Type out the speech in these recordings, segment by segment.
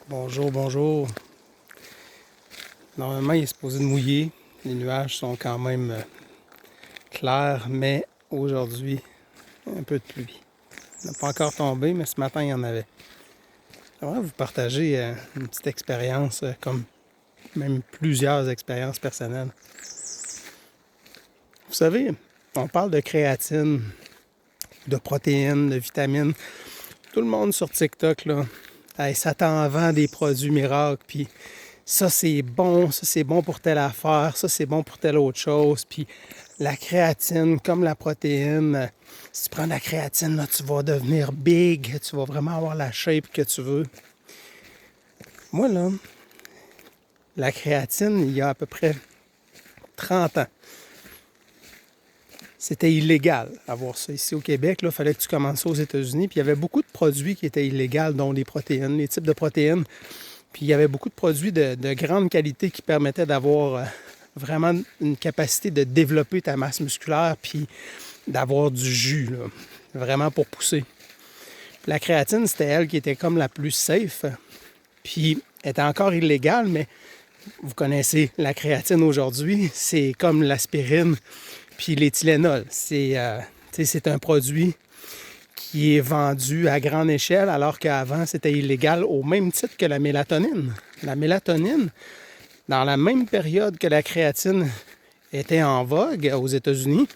Bonjour, bonjour. Normalement, il est supposé de mouiller. Les nuages sont quand même clairs, mais aujourd'hui, un peu de pluie. Il n'a pas encore tombé, mais ce matin, il y en avait. J'aimerais vous partager une petite expérience, comme même plusieurs expériences personnelles. Vous savez, on parle de créatine, de protéines, de vitamines. Tout le monde sur TikTok, là, hey, ça t'en vend des produits miracles, puis ça c'est bon pour telle affaire, ça c'est bon pour telle autre chose. Puis la créatine, comme la protéine, si tu prends de la créatine, là, tu vas devenir big, tu vas vraiment avoir la shape que tu veux. Moi, là, la créatine, il y a à peu près 30 ans, c'était illégal d'avoir ça ici au Québec. Il fallait que tu commences ça aux États-Unis. Puis il y avait beaucoup de produits qui étaient illégaux, dont les protéines, les types de protéines. Puis il y avait beaucoup de produits de grande qualité qui permettaient d'avoir vraiment une capacité de développer ta masse musculaire puis d'avoir du jus, là, vraiment pour pousser. Puis la créatine, c'était elle qui était comme la plus safe. Puis elle était encore illégale, mais vous connaissez la créatine aujourd'hui, c'est comme l'aspirine puis l'éthylénol. C'est un produit qui est vendu à grande échelle, alors qu'avant, c'était illégal au même titre que la mélatonine. La mélatonine, dans la même période que la créatine était en vogue aux États-Unis,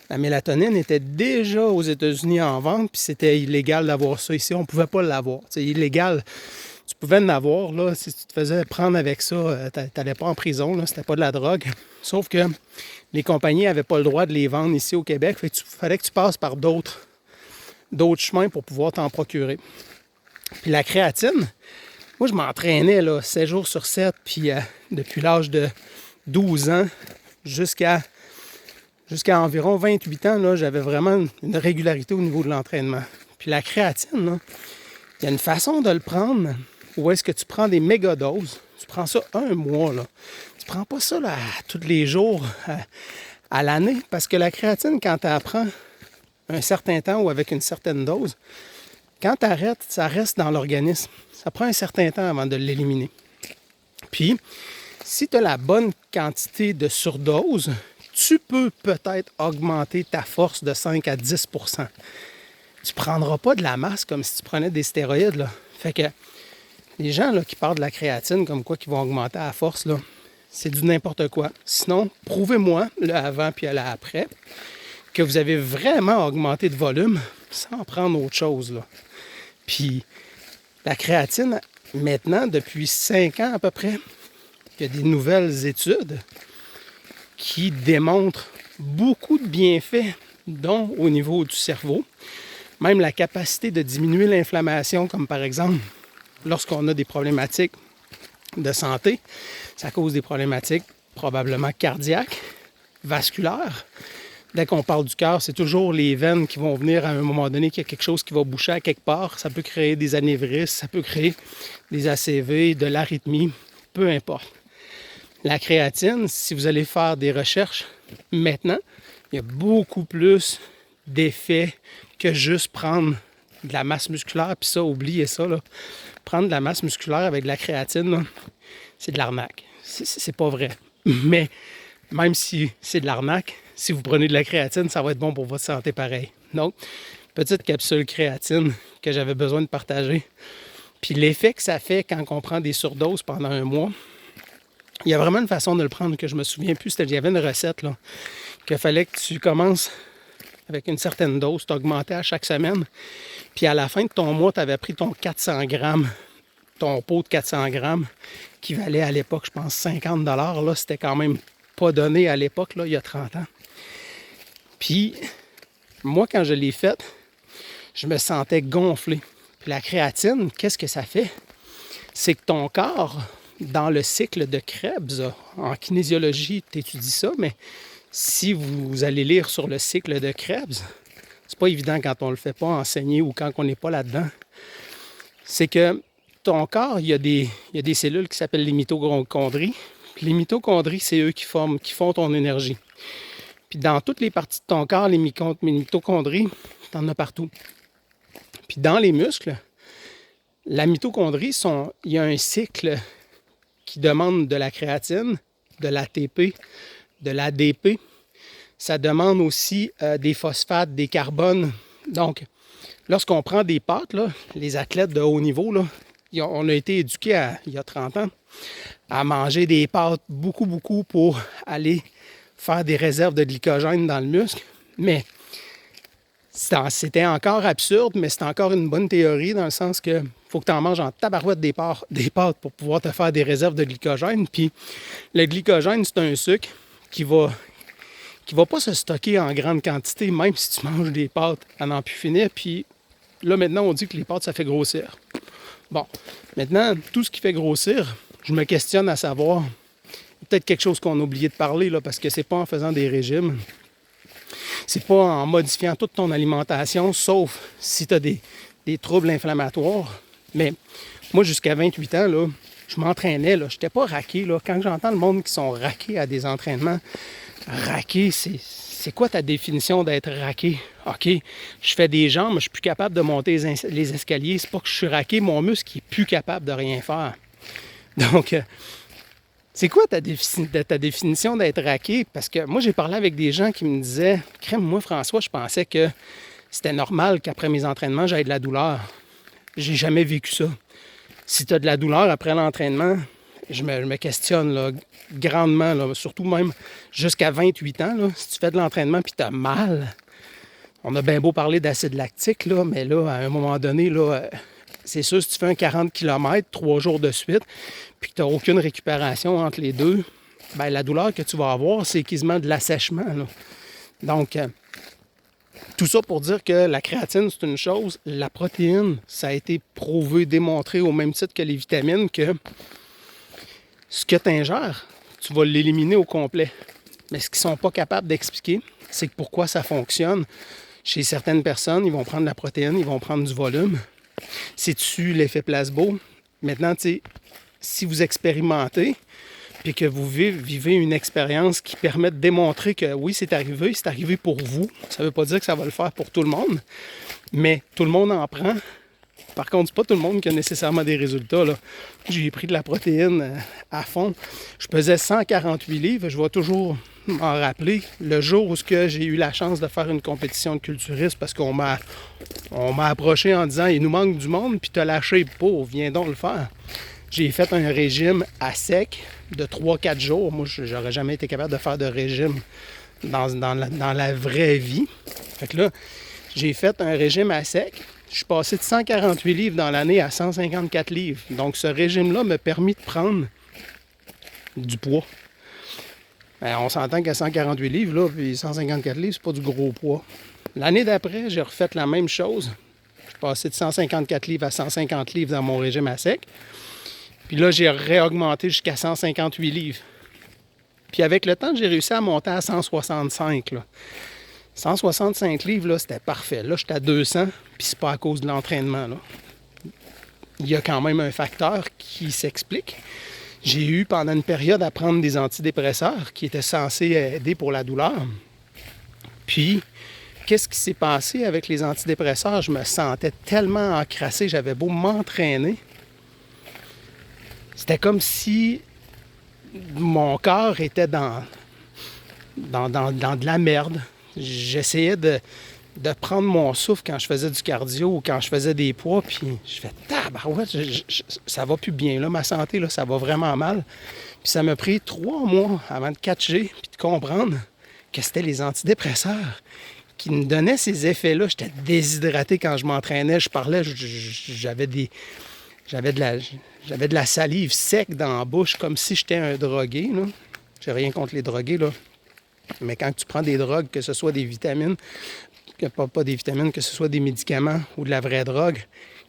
la mélatonine était déjà aux États-Unis en vente, puis c'était illégal d'avoir ça ici. On ne pouvait pas l'avoir. C'est illégal. Tu pouvais en avoir, là, si tu te faisais prendre avec ça, tu n'allais pas en prison, là, c'était pas de la drogue. Sauf que les compagnies n'avaient pas le droit de les vendre ici au Québec. Il fallait que tu passes par d'autres chemins pour pouvoir t'en procurer. Puis la créatine, moi je m'entraînais là, 7 jours sur 7, puis depuis l'âge de 12 ans jusqu'à environ 28 ans, là, j'avais vraiment une régularité au niveau de l'entraînement. Puis la créatine, là, il y a une façon de le prendre où est-ce que tu prends des méga doses. Tu prends ça un mois. Là. Tu prends pas ça là, tous les jours à l'année, parce que la créatine, quand tu apprends un certain temps ou avec une certaine dose, quand tu arrêtes, ça reste dans l'organisme. Ça prend un certain temps avant de l'éliminer. Puis, si tu as la bonne quantité de surdose, tu peux peut-être augmenter ta force de 5 à 10 %. Tu ne prendras pas de la masse comme si tu prenais des stéroïdes. Là. Fait que les gens là, qui parlent de la créatine comme quoi qui vont augmenter à force, là, c'est du n'importe quoi. Sinon, prouvez-moi, le avant puis le après, que vous avez vraiment augmenté de volume sans prendre autre chose. Là. Puis la créatine, maintenant, depuis 5 ans à peu près, il y a des nouvelles études qui démontrent beaucoup de bienfaits, dont au niveau du cerveau, même la capacité de diminuer l'inflammation, comme par exemple lorsqu'on a des problématiques de santé, ça cause des problématiques probablement cardiaques, vasculaires. Dès qu'on parle du cœur, c'est toujours les veines qui vont venir à un moment donné qu'il y a quelque chose qui va boucher à quelque part. Ça peut créer des anévrismes, ça peut créer des ACV, de l'arythmie, peu importe. La créatine, si vous allez faire des recherches maintenant, il y a beaucoup plus d'effets que juste prendre de la masse musculaire. Puis ça, oubliez ça, là. Prendre de la masse musculaire avec de la créatine, là, c'est de l'arnaque. C'est pas vrai. Mais même si c'est de l'arnaque, si vous prenez de la créatine, ça va être bon pour votre santé pareil. Donc, petite capsule créatine que j'avais besoin de partager. Puis l'effet que ça fait quand on prend des surdoses pendant un mois, il y a vraiment une façon de le prendre que je me souviens plus. Il y avait une recette là, qu'il fallait que tu commences avec une certaine dose, tu augmentais à chaque semaine. Puis à la fin de ton mois, tu avais pris ton 400 grammes, ton pot de 400 grammes, qui valait à l'époque, je pense, 50 $. Là, c'était quand même pas donné à l'époque, là, il y a 30 ans. Puis, moi, quand je l'ai faite, je me sentais gonflé. Puis la créatine, qu'est-ce que ça fait? C'est que ton corps, dans le cycle de Krebs, en kinésiologie, tu étudies ça, mais si vous allez lire sur le cycle de Krebs, c'est pas évident quand on ne le fait pas enseigner ou quand on n'est pas là-dedans, c'est que ton corps, il y a des cellules qui s'appellent les mitochondries. Les mitochondries, c'est eux qui font ton énergie. Puis dans toutes les parties de ton corps, les mitochondries, tu en as partout. Puis dans les muscles, La mitochondrie, il y a un cycle qui demande de la créatine, de l'ATP, de l'ADP. Ça demande aussi des phosphates, des carbones. Donc, lorsqu'on prend des pâtes, là, les athlètes de haut niveau, là, on a été éduqués il y a 30 ans à manger des pâtes beaucoup pour aller faire des réserves de glycogène dans le muscle. Mais c'était encore absurde, mais c'est encore une bonne théorie dans le sens que faut que tu en manges en tabarouette des pâtes pour pouvoir te faire des réserves de glycogène. Puis le glycogène, c'est un sucre qui va pas se stocker en grande quantité, même si tu manges des pâtes à n'en plus finir. Puis là, maintenant, on dit que les pâtes, ça fait grossir. Bon, maintenant, tout ce qui fait grossir, je me questionne à savoir, peut-être quelque chose qu'on a oublié de parler, là, parce que c'est pas en faisant des régimes, c'est pas en modifiant toute ton alimentation, sauf si tu as des troubles inflammatoires. Mais moi, jusqu'à 28 ans, là, je m'entraînais, là, j'étais pas raqué. Là. Quand j'entends le monde qui sont raqués à des entraînements, raqué, c'est quoi ta définition d'être raqué? OK, je fais des jambes, je suis plus capable de monter les escaliers. C'est pas que je suis raqué, mon muscle est plus capable de rien faire. Donc, c'est quoi ta définition d'être raqué? Parce que moi, j'ai parlé avec des gens qui me disaient, crème, moi, François, je pensais que c'était normal qu'après mes entraînements, j'aie de la douleur. J'ai jamais vécu ça. Si tu as de la douleur après l'entraînement, je me questionne là, grandement, là, surtout même jusqu'à 28 ans. Là, si tu fais de l'entraînement et tu as mal, on a bien beau parler d'acide lactique, là, mais là, à un moment donné, là, c'est sûr, si tu fais un 40 km 3 jours de suite, puis que tu n'as aucune récupération entre les deux, bien, la douleur que tu vas avoir, c'est quasiment de l'assèchement. Là. Donc, tout ça pour dire que la créatine, c'est une chose. La protéine, ça a été prouvé, démontré au même titre que les vitamines que ce que tu ingères, tu vas l'éliminer au complet. Mais ce qu'ils ne sont pas capables d'expliquer, c'est que pourquoi ça fonctionne. Chez certaines personnes, ils vont prendre la protéine, ils vont prendre du volume. C'est-tu l'effet placebo? Maintenant, tu sais, si vous expérimentez puis que vous vivez une expérience qui permet de démontrer que oui, c'est arrivé pour vous. Ça ne veut pas dire que ça va le faire pour tout le monde, mais tout le monde en prend. Par contre, c'est pas tout le monde qui a nécessairement des résultats. Là. J'ai pris de la protéine à fond. Je pesais 148 livres. Je vais toujours m'en rappeler. Le jour où j'ai eu la chance de faire une compétition de culturisme parce qu'on m'a approché en disant « Il nous manque du monde, puis tu as lâché pour, viens donc le faire. » J'ai fait un régime à sec de 3-4 jours. Moi, j'aurais jamais été capable de faire de régime dans la vraie vie. Fait que là, j'ai fait un régime à sec. Je suis passé de 148 livres dans l'année à 154 livres. Donc, ce régime-là m'a permis de prendre du poids. On s'entend qu'à 148 livres, là, puis 154 livres, c'est pas du gros poids. L'année d'après, j'ai refait la même chose. Je suis passé de 154 livres à 150 livres dans mon régime à sec. Puis là, j'ai réaugmenté jusqu'à 158 livres. Puis avec le temps, j'ai réussi à monter à 165. Là. 165 livres, là, c'était parfait. Là, j'étais à 200, puis c'est pas à cause de l'entraînement. Là. Il y a quand même un facteur qui s'explique. J'ai eu pendant une période à prendre des antidépresseurs qui étaient censés aider pour la douleur. Puis, qu'est-ce qui s'est passé avec les antidépresseurs? Je me sentais tellement encrassé, j'avais beau m'entraîner. C'était comme si mon corps était dans de la merde. J'essayais de prendre mon souffle quand je faisais du cardio ou quand je faisais des poids, puis je fais tabarouette, ça va plus bien, là, ma santé, là, ça va vraiment mal. Puis ça m'a pris 3 mois avant de catcher puis de comprendre que c'était les antidépresseurs qui me donnaient ces effets-là. J'étais déshydraté quand je m'entraînais, je parlais, j'avais de la salive sec dans la bouche, comme si j'étais un drogué. Là. J'ai rien contre les drogués, là. Mais quand tu prends des drogues, que ce soit des vitamines, pas des vitamines, que ce soit des médicaments ou de la vraie drogue,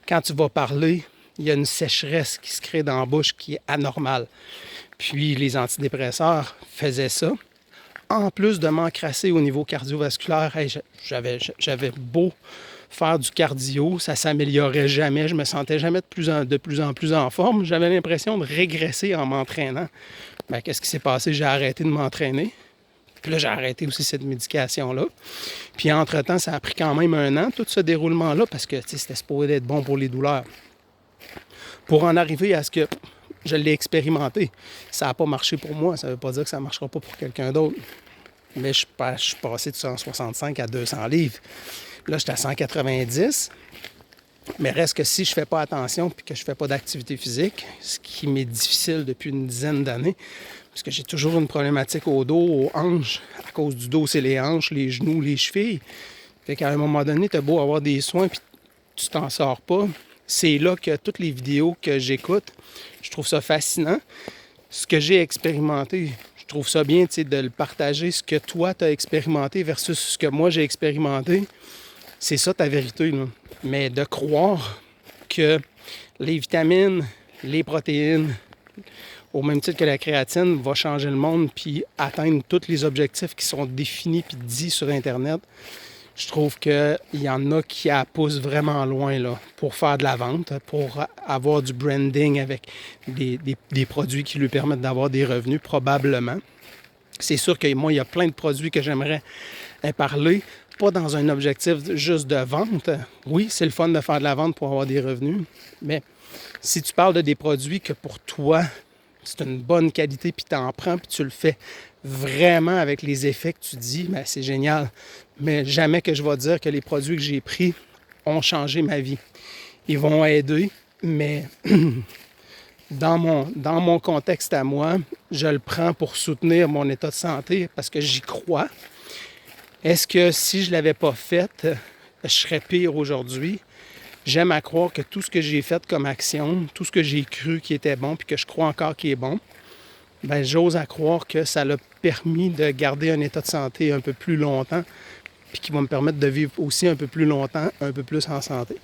quand tu vas parler, il y a une sécheresse qui se crée dans la bouche qui est anormale. Puis les antidépresseurs faisaient ça. En plus de m'encrasser au niveau cardiovasculaire, j'avais beau faire du cardio, ça ne s'améliorait jamais, je me sentais jamais de plus en plus en forme. J'avais l'impression de régresser en m'entraînant. Bien, qu'est-ce qui s'est passé? J'ai arrêté de m'entraîner. Puis là, j'ai arrêté aussi cette médication-là. Puis entre-temps, ça a pris quand même 1 an, tout ce déroulement-là, parce que c'était supposé être bon pour les douleurs. pour en arriver à ce que je l'ai expérimenté. Ça n'a pas marché pour moi, ça ne veut pas dire que ça ne marchera pas pour quelqu'un d'autre. Mais je suis passé de 165 à 200 livres. Là, j'étais à 190. Mais reste que si je ne fais pas attention et que je ne fais pas d'activité physique, ce qui m'est difficile depuis une dizaine d'années, parce que j'ai toujours une problématique au dos, aux hanches. À cause du dos, c'est les hanches, les genoux, les chevilles. Fait qu'à un moment donné, tu as beau avoir des soins puis tu t'en sors pas. C'est là que toutes les vidéos que j'écoute, je trouve ça fascinant. Ce que j'ai expérimenté, je trouve ça bien de le partager, ce que toi, tu as expérimenté versus ce que moi, j'ai expérimenté. C'est ça ta vérité, là. Mais de croire que les vitamines, les protéines, au même titre que la créatine, va changer le monde puis atteindre tous les objectifs qui sont définis puis dits sur Internet, je trouve qu'il y en a qui la poussent vraiment loin là, pour faire de la vente, pour avoir du branding avec des produits qui lui permettent d'avoir des revenus, probablement. C'est sûr que moi, il y a plein de produits que j'aimerais parler, pas dans un objectif juste de vente. Oui, c'est le fun de faire de la vente pour avoir des revenus, mais si tu parles de des produits que pour toi, c'est une bonne qualité, puis tu en prends, puis tu le fais vraiment avec les effets que tu dis, bien, c'est génial. Mais jamais que je vais dire que les produits que j'ai pris ont changé ma vie. Ils vont aider, mais dans mon contexte à moi, je le prends pour soutenir mon état de santé parce que j'y crois. Est-ce que si je ne l'avais pas fait, je serais pire aujourd'hui? J'aime à croire que tout ce que j'ai fait comme action, tout ce que j'ai cru qui était bon puis que je crois encore qui est bon, ben j'ose à croire que ça l'a permis de garder un état de santé un peu plus longtemps puis qui va me permettre de vivre aussi un peu plus longtemps, un peu plus en santé.